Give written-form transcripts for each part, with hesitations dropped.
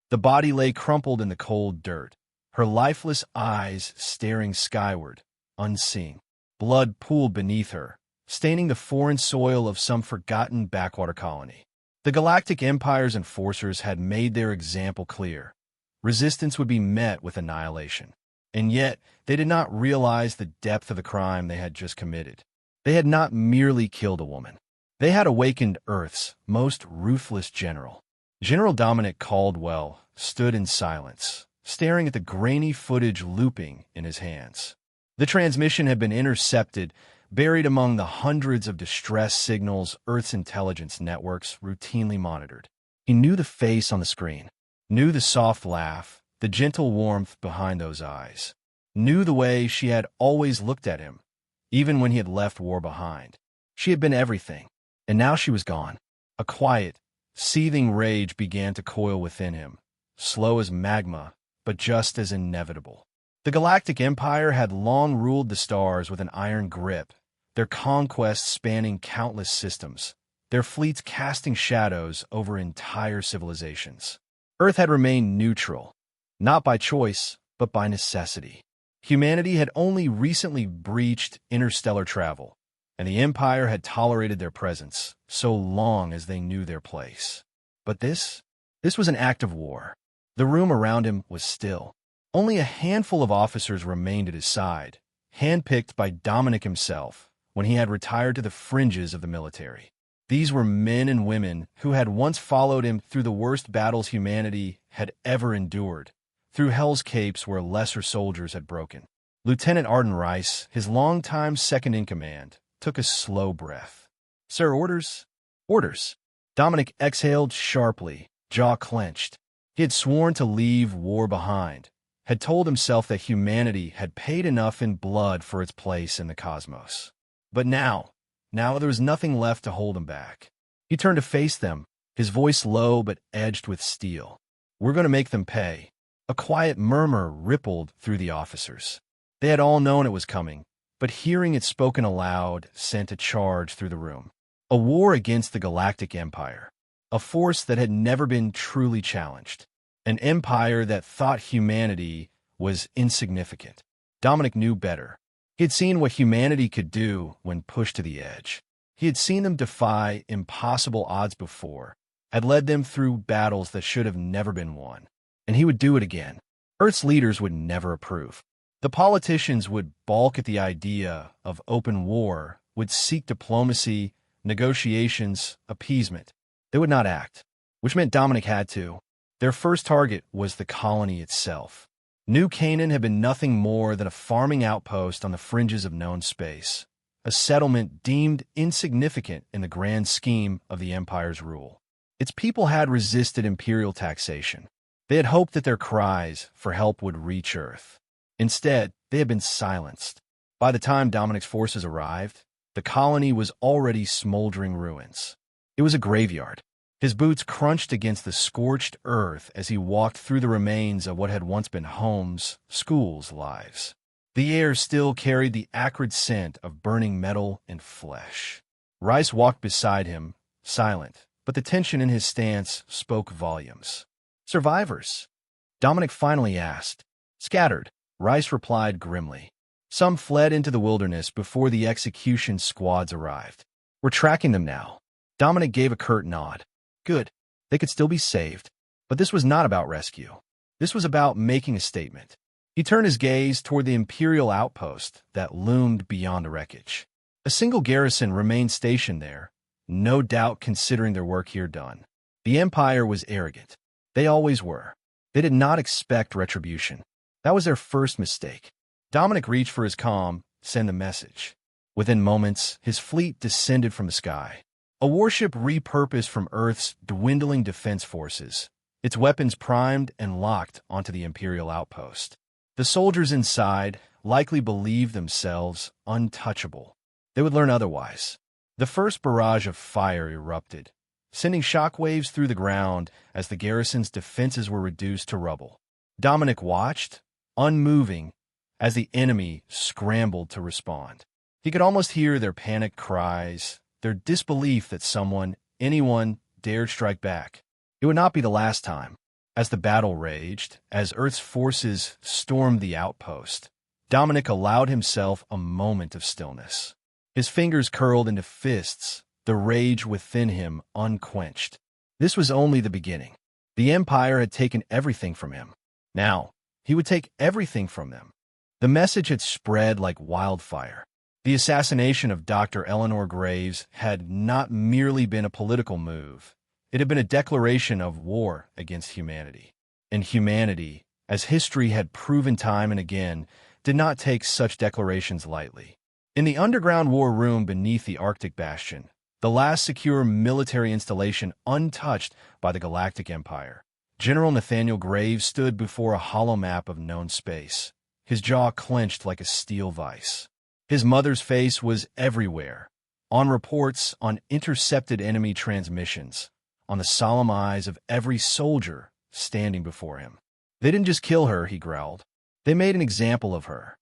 The body lay crumpled in the cold dirt, her lifeless eyes staring skyward, unseeing. Blood pooled beneath her, staining the foreign soil of some forgotten backwater colony. The Galactic Empire's enforcers had made their example clear. Resistance would be met with annihilation. And yet, they did not realize the depth of the crime they had just committed. They had not merely killed a woman. They had awakened Earth's most ruthless general. General Dominic Caldwell stood in silence, staring at the grainy footage looping in his hands. The transmission had been intercepted, buried among the hundreds of distress signals Earth's intelligence networks routinely monitored. He knew the face on the screen, knew the soft laugh, the gentle warmth behind those eyes, knew the way she had always looked at him, even when he had left war behind. She had been everything, and now she was gone. A quiet, seething rage began to coil within him, slow as magma, but just as inevitable. The Galactic Empire had long ruled the stars with an iron grip, their conquests spanning countless systems, their fleets casting shadows over entire civilizations. Earth had remained neutral, not by choice, but by necessity. Humanity had only recently breached interstellar travel, and the Empire had tolerated their presence so long as they knew their place. But this was an act of war. The room around him was still. Only a handful of officers remained at his side, handpicked by Dominic himself when he had retired to the fringes of the military. These were men and women who had once followed him through the worst battles humanity had ever endured, through hell's capes where lesser soldiers had broken. Lieutenant Arden Rice, his longtime second-in-command, took a slow breath. "Sir, orders?" "Orders." Dominic exhaled sharply, jaw clenched. He had sworn to leave war behind, had told himself that humanity had paid enough in blood for its place in the cosmos. But now there was nothing left to hold him back. He turned to face them, his voice low but edged with steel. "We're going to make them pay." A quiet murmur rippled through the officers. They had all known it was coming, but hearing it spoken aloud sent a charge through the room. A war against the Galactic Empire, a force that had never been truly challenged. An empire that thought humanity was insignificant. Dominic knew better. He had seen what humanity could do when pushed to the edge. He had seen them defy impossible odds before, had led them through battles that should have never been won. And he would do it again. Earth's leaders would never approve. The politicians would balk at the idea of open war, would seek diplomacy, negotiations, appeasement. They would not act, which meant Dominic had to. Their first target was the colony itself. New Canaan had been nothing more than a farming outpost on the fringes of known space, a settlement deemed insignificant in the grand scheme of the Empire's rule. Its people had resisted imperial taxation. They had hoped that their cries for help would reach Earth. Instead, they had been silenced. By the time Dominic's forces arrived, the colony was already smoldering ruins. It was a graveyard. His boots crunched against the scorched earth as he walked through the remains of what had once been homes, schools, lives. The air still carried the acrid scent of burning metal and flesh. Rice walked beside him, silent, but the tension in his stance spoke volumes. "Survivors?" Dominic finally asked. "Scattered," Rice replied grimly. "Some fled into the wilderness before the execution squads arrived. We're tracking them now." Dominic gave a curt nod. Good. They could still be saved. But this was not about rescue. This was about making a statement. He turned his gaze toward the Imperial outpost that loomed beyond the wreckage. A single garrison remained stationed there, no doubt considering their work here done. The Empire was arrogant. They always were. They did not expect retribution. That was their first mistake. Dominic reached for his comm, send a message. Within moments, his fleet descended from the sky. A warship repurposed from Earth's dwindling defense forces, its weapons primed and locked onto the Imperial outpost. The soldiers inside likely believed themselves untouchable. They would learn otherwise. The first barrage of fire erupted, sending shockwaves through the ground as the garrison's defenses were reduced to rubble. Dominic watched, unmoving, as the enemy scrambled to respond. He could almost hear their panicked cries, their disbelief that anyone, dared strike back. It would not be the last time. As the battle raged, as Earth's forces stormed the outpost, Dominic allowed himself a moment of stillness. His fingers curled into fists, the rage within him unquenched. This was only the beginning. The Empire had taken everything from him. Now, he would take everything from them. The message had spread like wildfire. The assassination of Dr. Eleanor Graves had not merely been a political move. It had been a declaration of war against humanity. And humanity, as history had proven time and again, did not take such declarations lightly. In the underground war room beneath the Arctic Bastion, the last secure military installation untouched by the Galactic Empire, General Nathaniel Graves stood before a hollow map of known space, his jaw clenched like a steel vise. His mother's face was everywhere, on reports, on intercepted enemy transmissions, on the solemn eyes of every soldier standing before him. They didn't just kill her, he growled. They made an example of her.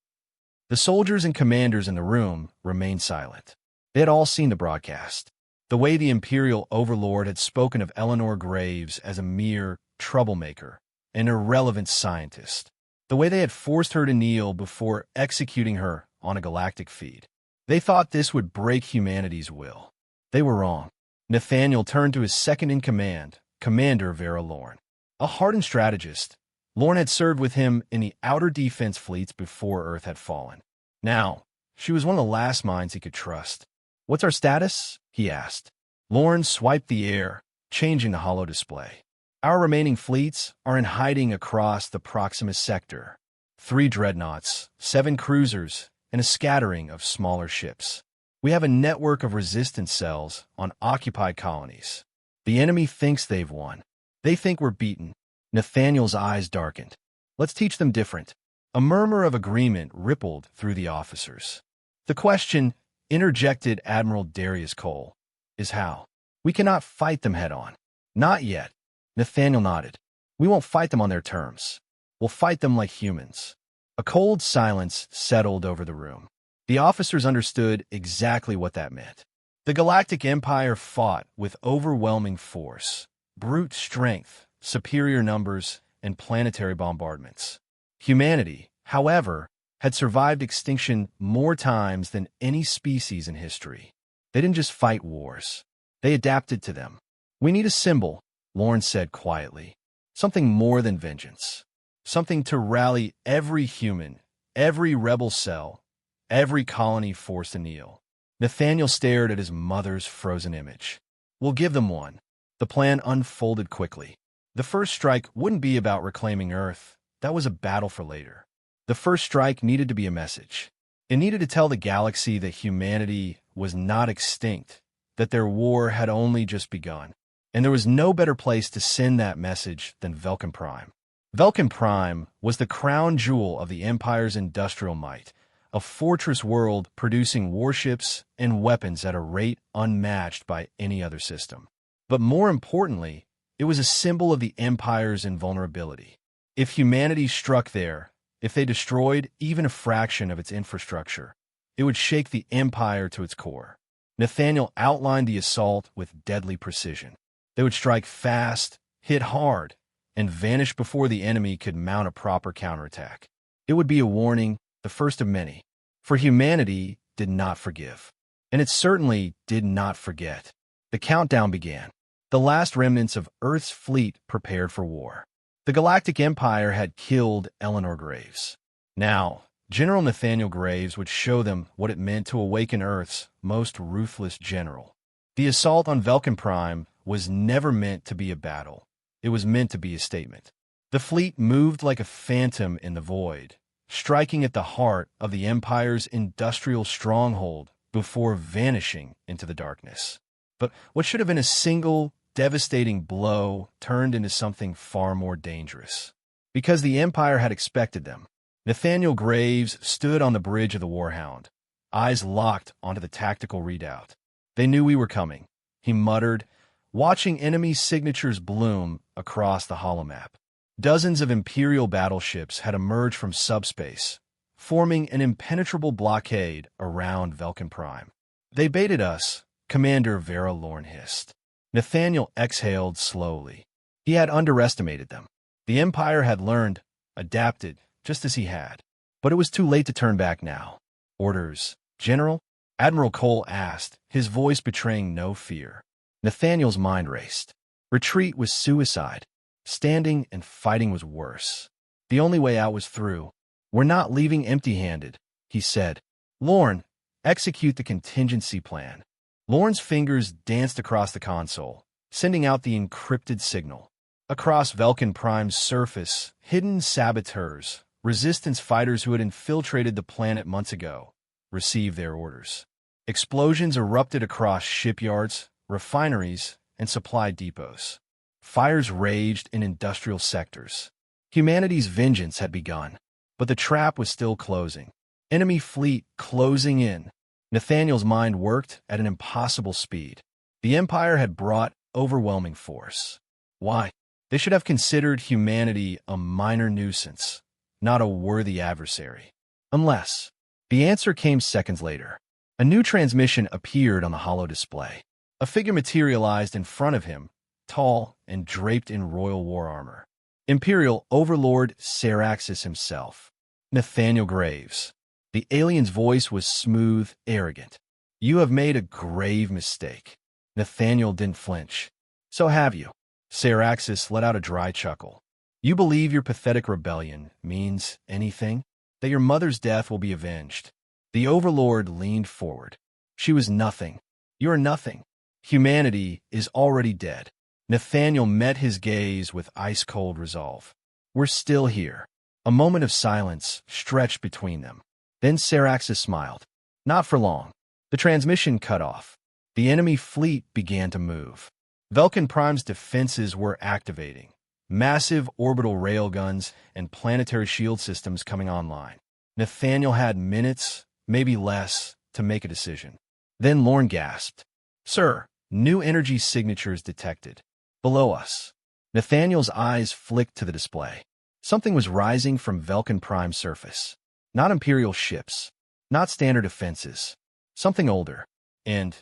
The soldiers and commanders in the room remained silent. They had all seen the broadcast. The way the Imperial Overlord had spoken of Eleanor Graves as a mere troublemaker, an irrelevant scientist. The way they had forced her to kneel before executing her on a galactic feed. They thought this would break humanity's will. They were wrong. Nathaniel turned to his second-in-command, Commander Vera Lorne. A hardened strategist, Lorne had served with him in the outer defense fleets before Earth had fallen. Now, she was one of the last minds he could trust. "What's our status?" he asked. Lorne swiped the air, changing the holo display. "Our remaining fleets are in hiding across the Proximus sector. 3 dreadnoughts, 7 cruisers, and a scattering of smaller ships. We have a network of resistance cells on occupied colonies. The enemy thinks they've won. They think we're beaten." Nathaniel's eyes darkened. "Let's teach them different." A murmur of agreement rippled through the officers. "The question," interjected Admiral Darius Cole, "is how. We cannot fight them head-on." "Not yet." Nathaniel nodded. "We won't fight them on their terms. We'll fight them like humans." A cold silence settled over the room. The officers understood exactly what that meant. The Galactic Empire fought with overwhelming force, brute strength, superior numbers, and planetary bombardments. Humanity, however, had survived extinction more times than any species in history. They didn't just fight wars. They adapted to them. "We need a symbol," Lorne said quietly. "Something more than vengeance. Something to rally every human, every rebel cell, every colony forced to kneel." Nathaniel stared at his mother's frozen image. "We'll give them one." The plan unfolded quickly. The first strike wouldn't be about reclaiming Earth. That was a battle for later. The first strike needed to be a message. It needed to tell the galaxy that humanity was not extinct, that their war had only just begun. And there was no better place to send that message than Vulcan Prime. Vulcan Prime was the crown jewel of the Empire's industrial might, a fortress world producing warships and weapons at a rate unmatched by any other system. But more importantly, it was a symbol of the Empire's invulnerability. If humanity struck there, if they destroyed even a fraction of its infrastructure, it would shake the Empire to its core. Nathaniel outlined the assault with deadly precision. They would strike fast, hit hard, and vanish before the enemy could mount a proper counterattack. It would be a warning, the first of many. For humanity did not forgive. And it certainly did not forget. The countdown began. The last remnants of Earth's fleet prepared for war. The Galactic Empire had killed Eleanor Graves. Now, General Nathaniel Graves would show them what it meant to awaken Earth's most ruthless general. The assault on Vulcan Prime was never meant to be a battle. It was meant to be a statement. The fleet moved like a phantom in the void, striking at the heart of the Empire's industrial stronghold before vanishing into the darkness. But what should have been a single, devastating blow turned into something far more dangerous. Because the Empire had expected them. Nathaniel Graves stood on the bridge of the Warhound, eyes locked onto the tactical readout. "They knew we were coming," he muttered, watching enemy signatures bloom across the holomap. Dozens of Imperial battleships had emerged from subspace, forming an impenetrable blockade around Vulcan Prime. "They baited us," Commander Vera Lorne hissed. Nathaniel exhaled slowly. He had underestimated them. The Empire had learned, adapted, just as he had. But it was too late to turn back now. Orders, General? Admiral Cole asked, his voice betraying no fear. Nathaniel's mind raced. Retreat was suicide. Standing and fighting was worse. The only way out was through. We're not leaving empty-handed, he said. Lorne, execute the contingency plan. Lorne's fingers danced across the console, sending out the encrypted signal. Across Vulcan Prime's surface, hidden saboteurs, resistance fighters who had infiltrated the planet months ago, received their orders. Explosions erupted across shipyards, refineries, and supply depots. Fires raged in industrial sectors. Humanity's vengeance had begun, but the trap was still closing. Enemy fleet closing in. Nathaniel's mind worked at an impossible speed. The Empire had brought overwhelming force. Why? They should have considered humanity a minor nuisance, not a worthy adversary. Unless. The answer came seconds later. A new transmission appeared on the holo display. A figure materialized in front of him, tall and draped in royal war armor. Imperial Overlord Saraxis himself. Nathaniel Graves. The alien's voice was smooth, arrogant. You have made a grave mistake. Nathaniel didn't flinch. So have you. Saraxis let out a dry chuckle. You believe your pathetic rebellion means anything? That your mother's death will be avenged? The Overlord leaned forward. She was nothing. You're nothing. Humanity is already dead. Nathaniel met his gaze with ice-cold resolve. We're still here. A moment of silence stretched between them. Then Saraxis smiled. Not for long. The transmission cut off. The enemy fleet began to move. Vulcan Prime's defenses were activating. Massive orbital railguns and planetary shield systems coming online. Nathaniel had minutes, maybe less, to make a decision. Then Lorne gasped. Sir, new energy signatures detected. Below us. Nathaniel's eyes flicked to the display. Something was rising from Vulcan Prime's surface. Not Imperial ships. Not standard defenses. Something older. And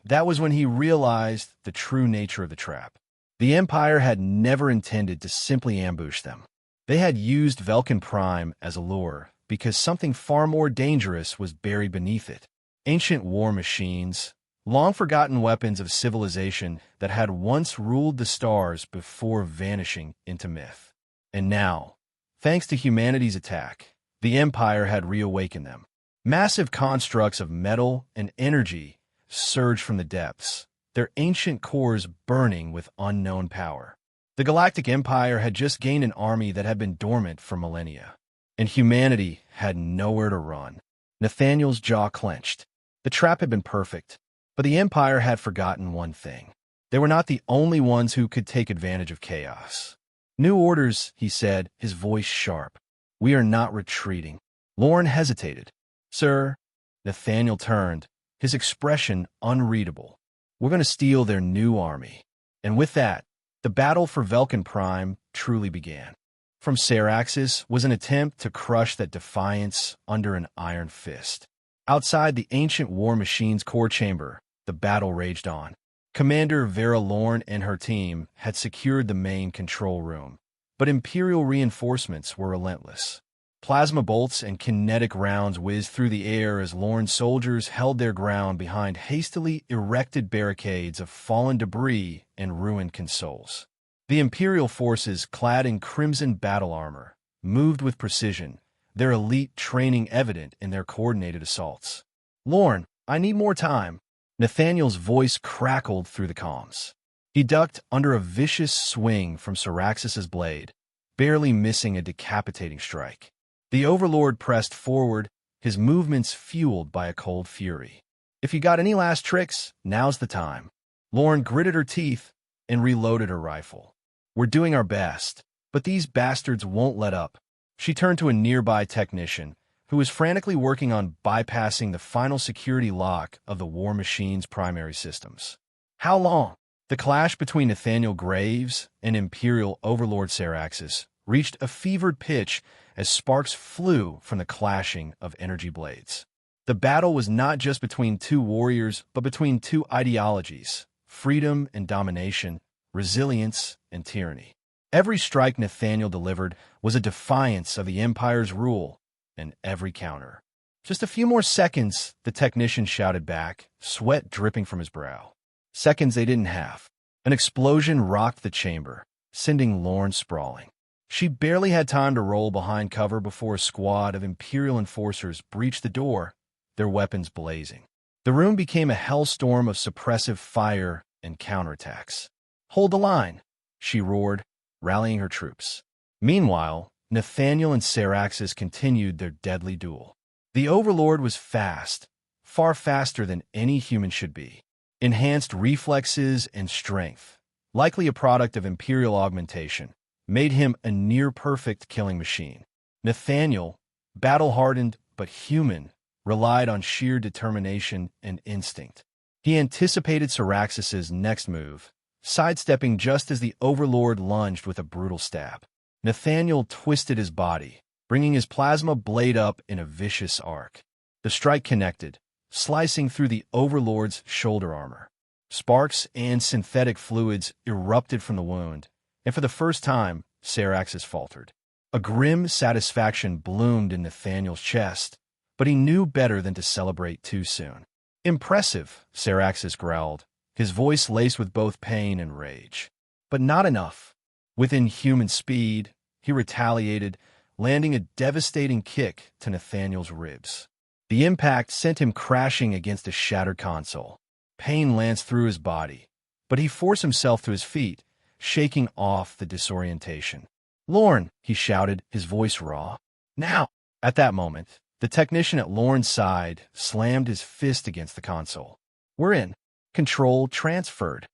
that was when he realized the true nature of the trap. The Empire had never intended to simply ambush them. They had used Vulcan Prime as a lure because something far more dangerous was buried beneath it. Ancient war machines, long-forgotten weapons of civilization that had once ruled the stars before vanishing into myth. And now, thanks to humanity's attack, the Empire had reawakened them. Massive constructs of metal and energy surged from the depths, their ancient cores burning with unknown power. The Galactic Empire had just gained an army that had been dormant for millennia, and humanity had nowhere to run. Nathaniel's jaw clenched. The trap had been perfect, but the Empire had forgotten one thing. They were not the only ones who could take advantage of chaos. New orders, he said, his voice sharp. We are not retreating. Lorne hesitated. Sir, Nathaniel turned, his expression unreadable. We're going to steal their new army. And with that, the battle for Vulcan Prime truly began. From Saraxis was an attempt to crush that defiance under an iron fist. Outside the ancient war machine's core chamber, the battle raged on. Commander Vera Lorne and her team had secured the main control room, but Imperial reinforcements were relentless. Plasma bolts and kinetic rounds whizzed through the air as Lorne's soldiers held their ground behind hastily erected barricades of fallen debris and ruined consoles. The Imperial forces, clad in crimson battle armor, moved with precision, their elite training evident in their coordinated assaults. Lorne, I need more time. Nathaniel's voice crackled through the comms. He ducked under a vicious swing from Saraxis's blade, barely missing a decapitating strike. The Overlord pressed forward, his movements fueled by a cold fury. If you got any last tricks, now's the time. Lorne gritted her teeth and reloaded her rifle. We're doing our best, but these bastards won't let up. She turned to a nearby technician, who was frantically working on bypassing the final security lock of the war machine's primary systems. How long? The clash between Nathaniel Graves and Imperial Overlord Saraxis reached a fevered pitch as sparks flew from the clashing of energy blades. The battle was not just between two warriors, but between two ideologies, freedom and domination, resilience and tyranny. Every strike Nathaniel delivered was a defiance of the Empire's rule, and every counter. "Just a few more seconds," the technician shouted back, sweat dripping from his brow. Seconds they didn't have. An explosion rocked the chamber, sending Lorne sprawling. She barely had time to roll behind cover before a squad of Imperial enforcers breached the door, their weapons blazing. The room became a hellstorm of suppressive fire and counterattacks. "Hold the line," she roared, rallying her troops. Meanwhile, Nathaniel and Syraxis continued their deadly duel. The Overlord was fast, far faster than any human should be. Enhanced reflexes and strength, likely a product of Imperial augmentation, made him a near-perfect killing machine. Nathaniel, battle-hardened but human, relied on sheer determination and instinct. He anticipated Syraxis's next move, sidestepping just as the Overlord lunged with a brutal stab. Nathaniel twisted his body, bringing his plasma blade up in a vicious arc. The strike connected, slicing through the Overlord's shoulder armor. Sparks and synthetic fluids erupted from the wound, and for the first time, Syraxis faltered. A grim satisfaction bloomed in Nathaniel's chest, but he knew better than to celebrate too soon. "Impressive," Syraxis growled, his voice laced with both pain and rage. "But not enough." Within human speed, he retaliated, landing a devastating kick to Nathaniel's ribs. The impact sent him crashing against a shattered console. Pain lanced through his body, but he forced himself to his feet, shaking off the disorientation. "Lorne," he shouted, his voice raw. "Now!" At that moment, the technician at Lorne's side slammed his fist against the console. "We're in. Control transferred."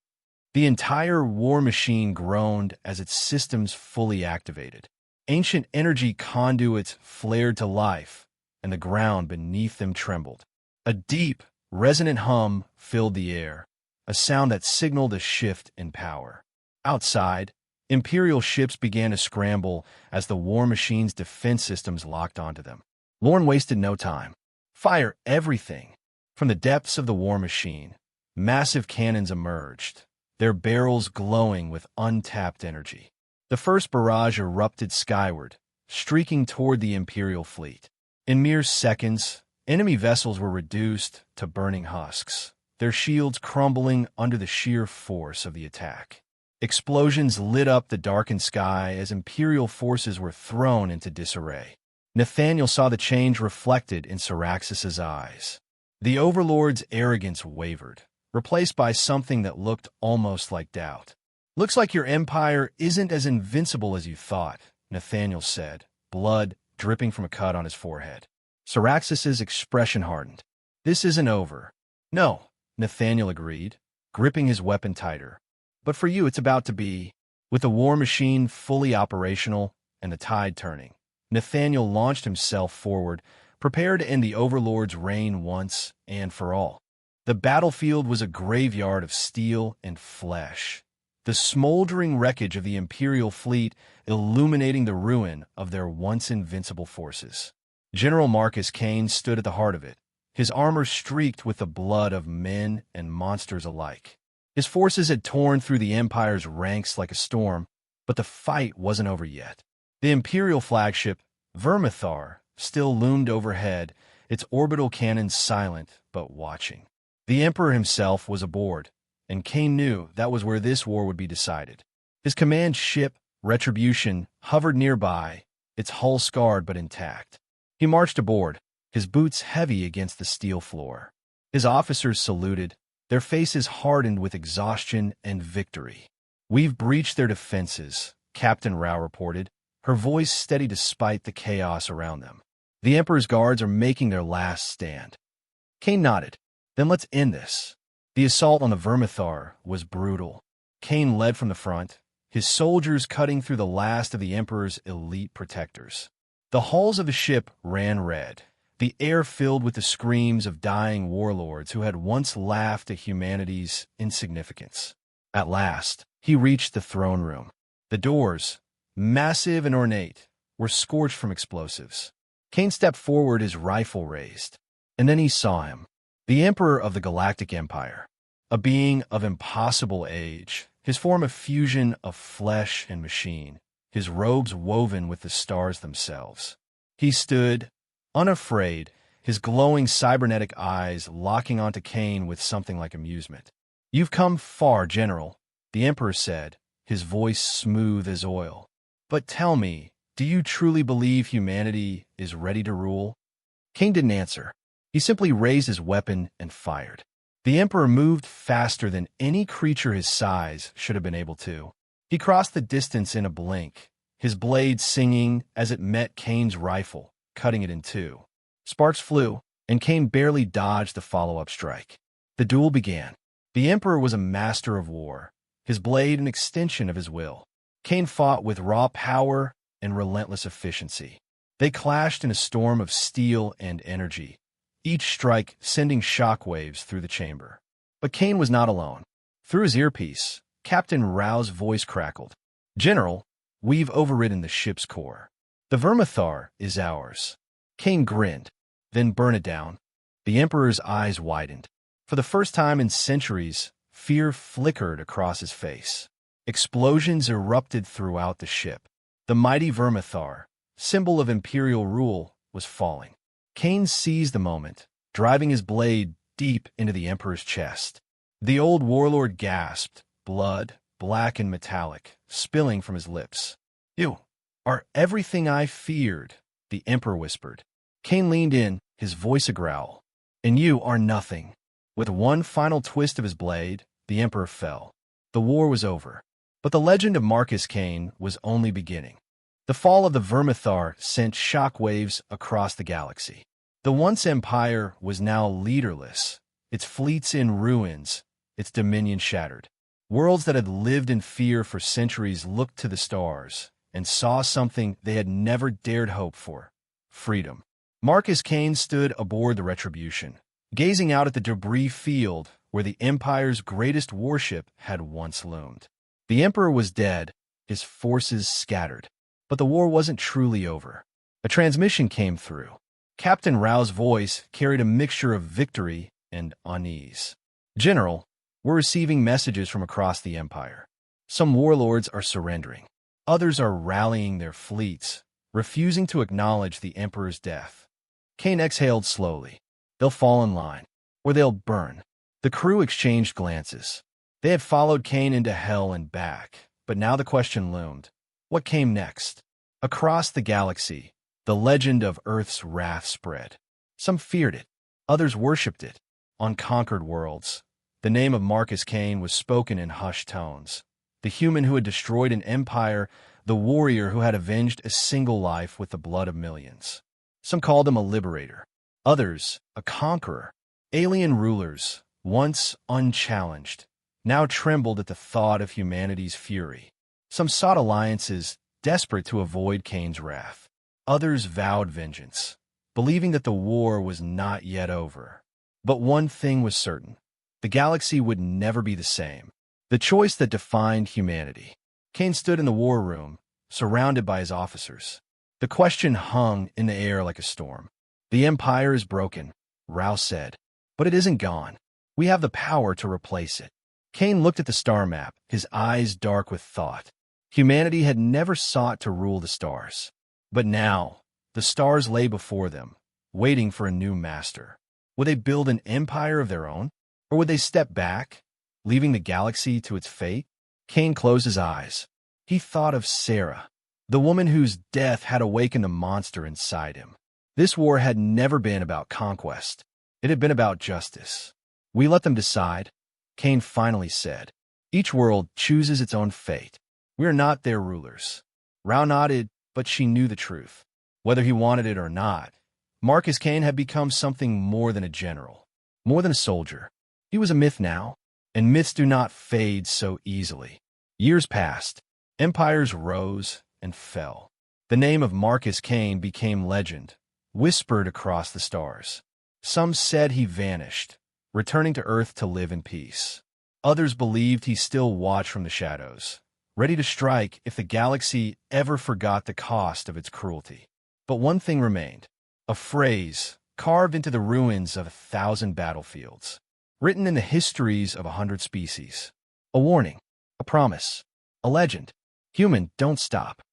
The entire war machine groaned as its systems fully activated. Ancient energy conduits flared to life, and the ground beneath them trembled. A deep, resonant hum filled the air, a sound that signaled a shift in power. Outside, Imperial ships began to scramble as the war machine's defense systems locked onto them. Lorne wasted no time. "Fire everything!" From the depths of the war machine, massive cannons emerged, their barrels glowing with untapped energy. The first barrage erupted skyward, streaking toward the Imperial fleet. In mere seconds, enemy vessels were reduced to burning husks, their shields crumbling under the sheer force of the attack. Explosions lit up the darkened sky as Imperial forces were thrown into disarray. Nathaniel saw the change reflected in Syraxis's eyes. The Overlord's arrogance wavered, replaced by something that looked almost like doubt. "Looks like your empire isn't as invincible as you thought," Nathaniel said, blood dripping from a cut on his forehead. Syraxis's expression hardened. "This isn't over." "No," Nathaniel agreed, gripping his weapon tighter. "But for you it's about to be." With the war machine fully operational and the tide turning, Nathaniel launched himself forward, prepared to end the Overlord's reign once and for all. The battlefield was a graveyard of steel and flesh, the smoldering wreckage of the Imperial fleet illuminating the ruin of their once invincible forces. General Marcus Kane stood at the heart of it, his armor streaked with the blood of men and monsters alike. His forces had torn through the Empire's ranks like a storm, but the fight wasn't over yet. The Imperial flagship, Vermithar, still loomed overhead, its orbital cannons silent but watching. The Emperor himself was aboard, and Kane knew that was where this war would be decided. His command ship, Retribution, hovered nearby, its hull scarred but intact. He marched aboard, his boots heavy against the steel floor. His officers saluted, their faces hardened with exhaustion and victory. "We've breached their defenses," Captain Rao reported, her voice steady despite the chaos around them. "The Emperor's guards are making their last stand." Kane nodded. "Then let's end this." The assault on the Vermithar was brutal. Kane led from the front, his soldiers cutting through the last of the Emperor's elite protectors. The hulls of the ship ran red, the air filled with the screams of dying warlords who had once laughed at humanity's insignificance. At last, he reached the throne room. The doors, massive and ornate, were scorched from explosives. Kane stepped forward, his rifle raised. And then he saw him, the Emperor of the Galactic Empire. a being of impossible age, his form a fusion of flesh and machine, his robes woven with the stars themselves. He stood, unafraid, his glowing cybernetic eyes locking onto Kane with something like amusement. "You've come far, General," the Emperor said, his voice smooth as oil. "But tell me, do you truly believe humanity is ready to rule?" Kane didn't answer. He simply raised his weapon and fired. The Emperor moved faster than any creature his size should have been able to. He crossed the distance in a blink, his blade singing as it met Kane's rifle, cutting it in two. Sparks flew, and Kane barely dodged the follow-up strike. The duel began. The Emperor was a master of war, his blade an extension of his will. Kane fought with raw power and relentless efficiency. They clashed in a storm of steel and energy, each strike sending shockwaves through the chamber. But Kane was not alone. Through his earpiece, Captain Rao's voice crackled. "General, we've overridden the ship's core. The Vermithar is ours." Kane grinned. "Then burn it down." The Emperor's eyes widened. For the first time in centuries, fear flickered across his face. Explosions erupted throughout the ship. The mighty Vermithar, symbol of imperial rule, was falling. Kane seized the moment, driving his blade deep into the Emperor's chest. The old warlord gasped, blood, black and metallic, spilling from his lips. "You are everything I feared," the Emperor whispered. Kane leaned in, his voice a growl. "And you are nothing." With one final twist of his blade, the Emperor fell. The war was over. But the legend of Marcus Kane was only beginning. The fall of the Vermithar sent shockwaves across the galaxy. The once empire was now leaderless, its fleets in ruins, its dominion shattered. Worlds that had lived in fear for centuries looked to the stars and saw something they had never dared hope for: freedom. Marcus Kane stood aboard the Retribution, gazing out at the debris field where the Empire's greatest warship had once loomed. The Emperor was dead, his forces scattered. But the war wasn't truly over. A transmission came through. Captain Rao's voice carried a mixture of victory and unease. "General, we're receiving messages from across the Empire. Some warlords are surrendering. Others are rallying their fleets, refusing to acknowledge the Emperor's death." Kane exhaled slowly. "They'll fall in line, or they'll burn." The crew exchanged glances. They had followed Kane into hell and back, but now the question loomed. What came next? Across the galaxy, the legend of Earth's wrath spread. Some feared it. Others worshipped it. On conquered worlds, the name of Marcus Kane was spoken in hushed tones. The human who had destroyed an empire, the warrior who had avenged a single life with the blood of millions. Some called him a liberator. Others, a conqueror. Alien rulers, once unchallenged, now trembled at the thought of humanity's fury. Some sought alliances, desperate to avoid Kane's wrath. Others vowed vengeance, believing that the war was not yet over. But one thing was certain: the galaxy would never be the same. The choice that defined humanity. Kane stood in the war room, surrounded by his officers. The question hung in the air like a storm. "The Empire is broken," Rao said, "but it isn't gone. We have the power to replace it." Kane looked at the star map, his eyes dark with thought. Humanity had never sought to rule the stars. But now, the stars lay before them, waiting for a new master. Would they build an empire of their own? Or would they step back, leaving the galaxy to its fate? Kane closed his eyes. He thought of Sarah, the woman whose death had awakened the monster inside him. This war had never been about conquest. It had been about justice. "We let them decide," Kane finally said. "Each world chooses its own fate. We are not their rulers." Rao nodded, but she knew the truth. Whether he wanted it or not, Marcus Kane had become something more than a general, more than a soldier. He was a myth now, and myths do not fade so easily. Years passed. Empires rose and fell. The name of Marcus Kane became legend, whispered across the stars. Some said he vanished, returning to Earth to live in peace. Others believed he still watched from the shadows, ready to strike if the galaxy ever forgot the cost of its cruelty. But one thing remained, a phrase carved into the ruins of 1,000 battlefields. written in the histories of 100 species. A warning, a promise, a legend. Human, don't stop.